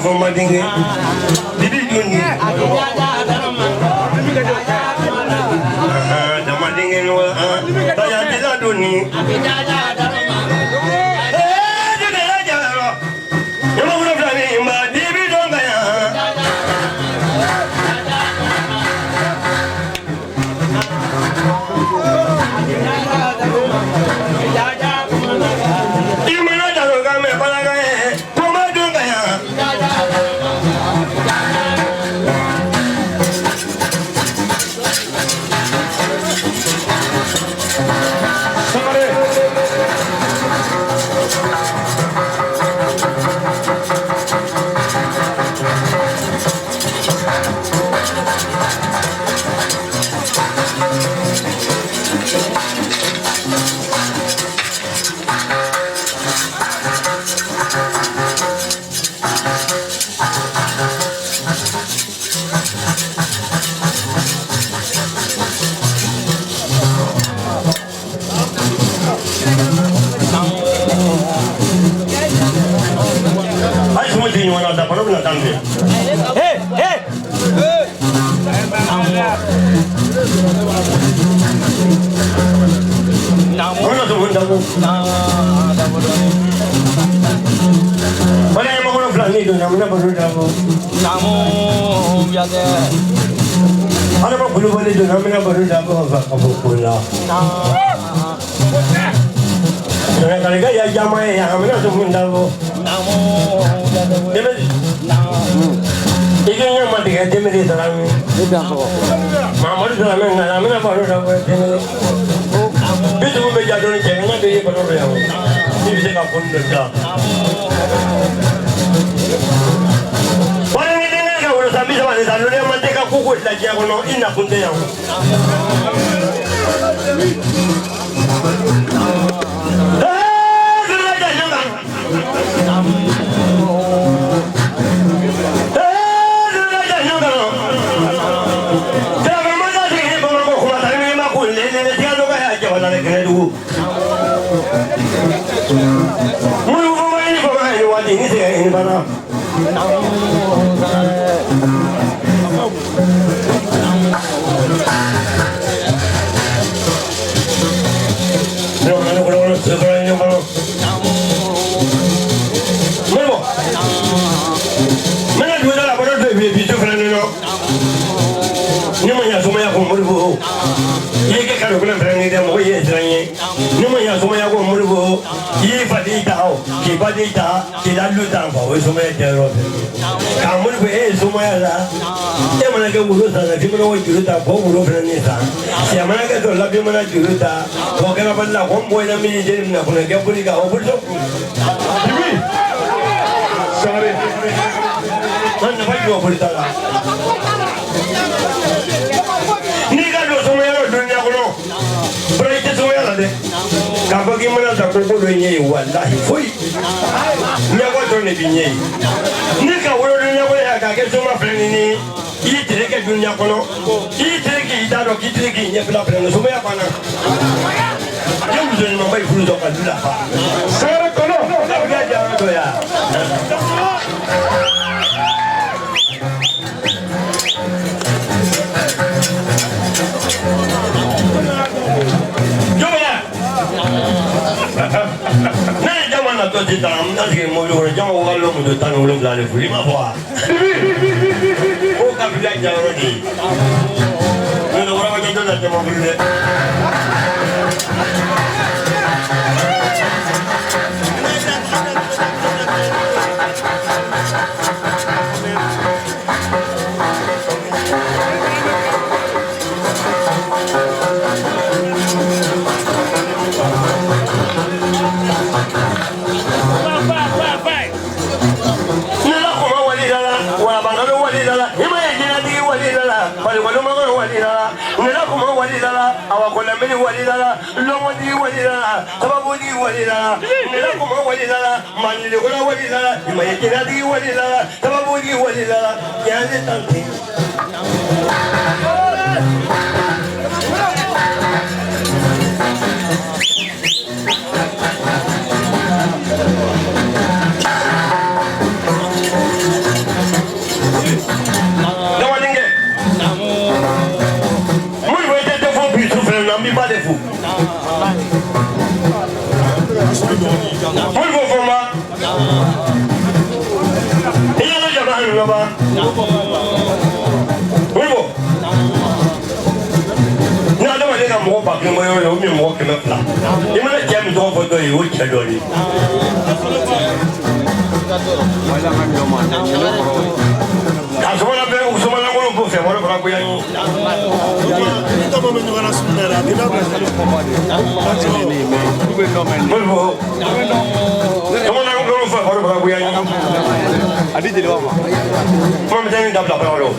from my thing. Did it do it? The Mading and Tayatilla Duni. Hey, hey! Ikan mati kan dia mesti terang. Mama tu terang enggak, mana baru dah dia. Bisu berjadu ni jangan dia baru dia. Ini bisa kapun dah. Orang ini ni kalau sambil sama dia, kalau dia mati kau kukuh lagi aku no ina pun dia. Ini saya ini mana? Kita lalu tanpa semua jauh. Kamu ni semua ada. Siapa nak urus sana? Siapa nak urus tak? Kau urus ni sana. Siapa nak tu lebih mana urus tak? Kau kena bela. Kau boleh nak mini jadi nak pun kau boleh kau urus. Ibu, sorry. Mana baik kau boleh tak? Ni kalau semua orang dunia kono, berita semua ada. Kalau gimana tak kau boleh ni, wallahi, fui. Ni aku tu ni bini. Ni kalau dunia boleh agak semua perini. Ini terkait dunia kono. Ini terkait kita ro kita terkait ni pula perini semua apa nak? Yang jadi mampai puluh dolar dulu. Sekarang kono, kau dia jangan tu ya. Nah, jangan nak tu dalam nanti mulu jangan orang lu muda tan ulung lalu lima buah. Oh, kau bilang jangan ni. Ni orang macam tu nak cuma bulu. Awak walidala, lomodi walidala, sababudi walidala, nilakuma walidala, manilekula walidala, imayekiradi walidala, sababudi walidala, yani tanti. Volvo forma. Io non chiamare una va. Volvo. Na da wani na mo ba kin mo yo mi mo kin na. Ni mo na jam do fo do yo che do ni. Ya so na be so na ko ko fe mo ra ko ya ni. Ito mo men ngana sunera di na. Volvo. Como na ko fo mo ra ko ya ni. Adi jadi apa? Mo me tani da bla bla ro.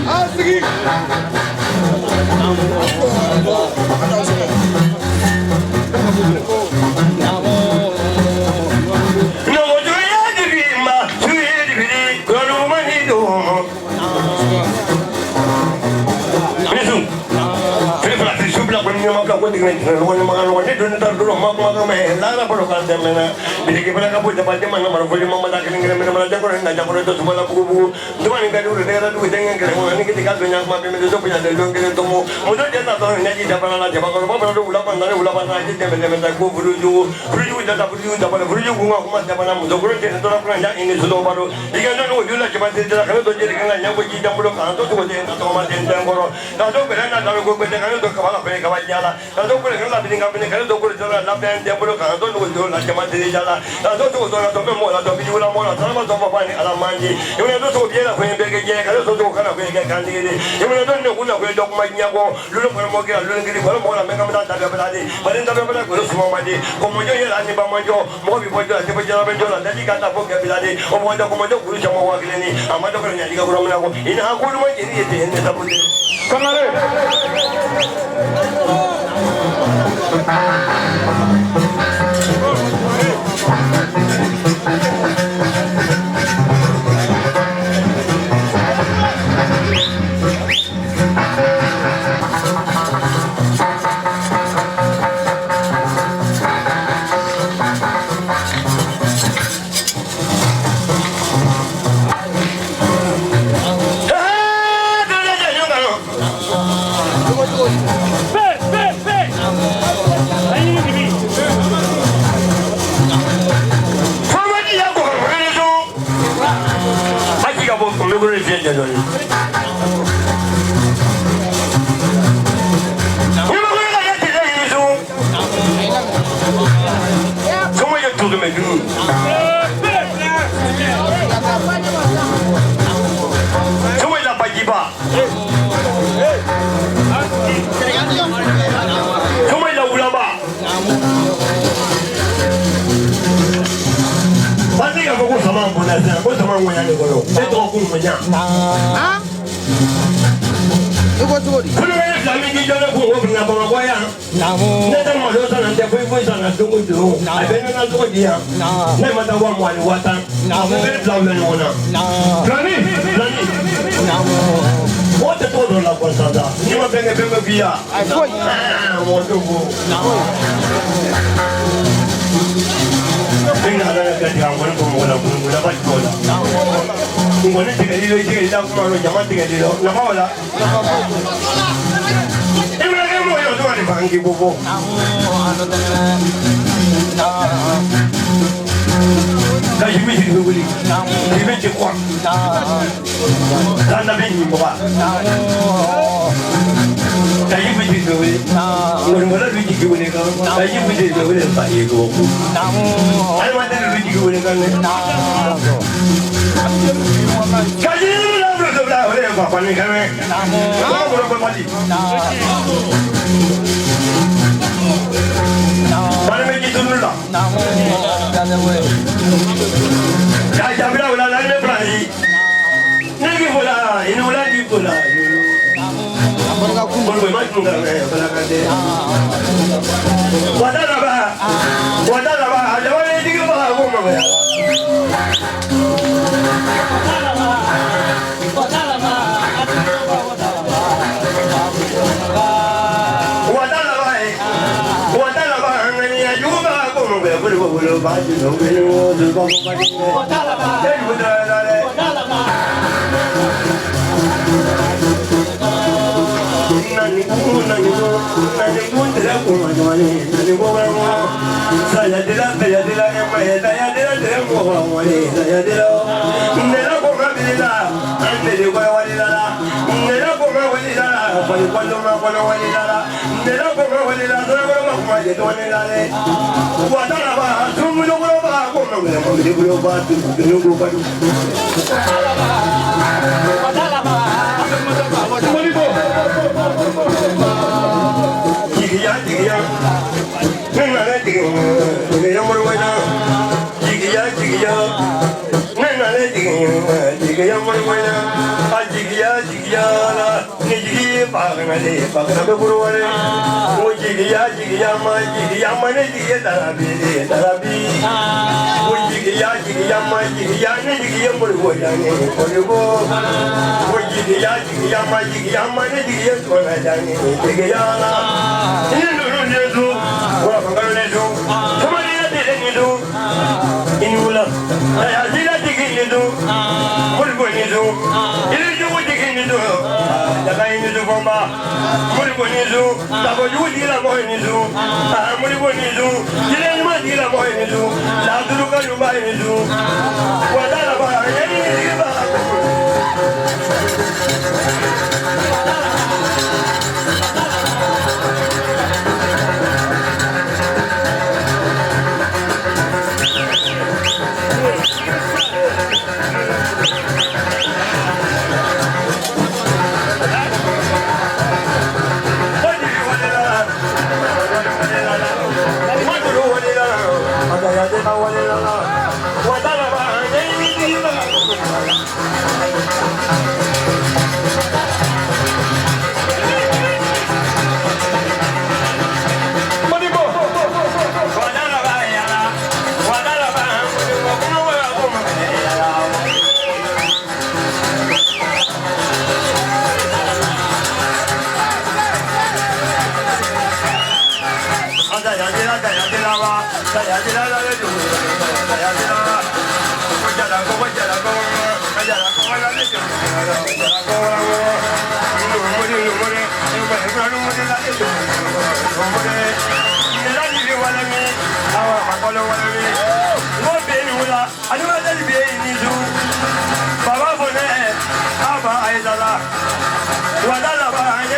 Asigi. No mo do ya di bi ma, tu ye di bi, ko no ma ni do. Nisu. Fela ti subla ko ni ma bla ko di ni no ni ma no ni do ni tar do ma me la la ko ka de me na. Bi ke bala ka bu de pa de ma na ma ko ma da ke ni me na ja ko na ja ko to subla bu bu. Do ni ga do de ra do de ngi ke mo ni ke ti ka do nya ma be me do so ya de lo ngi to mo. Mo do de na to ni ji da pa na ja ba ko ba do ula pa na ji de me da ko bu ju da ba bu ju ku ma da pa na mo do ko de to na pa ja ni so do ba do. Di ga no ju la ke ba de da ka do je de ka nya ko ji da bu do ka to ko de na to ma de de ko ro. Da do be na da ko be de ka do ka ba pe ka ba ja la. Da do ko le ka la bi nga be ka do ko de la be de bu do ka do no do la ke ma de ja la. Da do to do na to me mo la do bi ju la mo la ta ma do ba ni ala ma ji. Yo ne do to bi la ko be ke je ka do to ka na ko ke ka ni de. Yo ne do ne ku na ko do ma nya ko lu lo ko mo ke lu ngi ko mo la me ka ma da ba di. Ba ni da ba ko su ma di. Ko mo yo ye la ni ba mo yo mo bi mo jo ti ba ja ba jo la da di ka ta ko ke bi la di. O mo da ko mo jo ku ja mo wa ke ni. Ama do ko nya di ka ko mo na ko. Ina ha ko lu mo ji ni te ne da bu de. Kamare. What the total la consada? Ni ma benge benge via. Mo to go. Venga da ka ti an wani ko mo la ba ko la. Ngo ne tige li da ko no jama tige li na ba wala. Ibra ke mo yo to ni bangi bobo. Da yimi ti ko wuli. Ni be ti kwa. Da na be ni mo ba. Da yimi ti ko wuli. Ngo wala bi ti ko wuli ka. Da yimi ti ko wuli ba ye ko. Ai ma da bi ti ko wuli ka ne. Ka ji la bro do la ole ba pa ni ka ne. Ko bro ko ma di. Bana me ji tunu la. Ya jamila wala la ne prahi. Ne ki bola, inu la ki bola. Bon boy ma tunu ka bala ka de. Wada la ba. Ala wala ni ki ba ko ma ba. nani kunde ko majwani nani ko mo saya dila emma saya dila ko wale saya dila nela ko kabila ande de ko wale la nela ko wale la ko ko wale la nela ko wale la do ko ma je do ne la le wa dala ba tumu do ko ba ko mo de ko ba tu ko ba Jigiya, nena le jigiya morwana. Jigiya, nena le jigiya morwana. Jigiya la, ni jigiya pagana le, pagana be burwane. O jigiya ma ne jigiya darabi. O jigiya ma ne jigiya morwana ne, morgo. O jigiya ma ne jigiya tona jani, jigiya la. Nidu, wala pangalo nidu. Kamari na tele nidu. Inula, ay azila tiki nidu. Mulgo nidu. Ilu tiki nidu. Jaga nidu bomba. Mulgo nidu. Tabo yudi la boy nidu. Mulgo nidu. Jile ma di la boy nidu. La dulu ka yumba nidu. Wala la ba yani nidu ba. Baba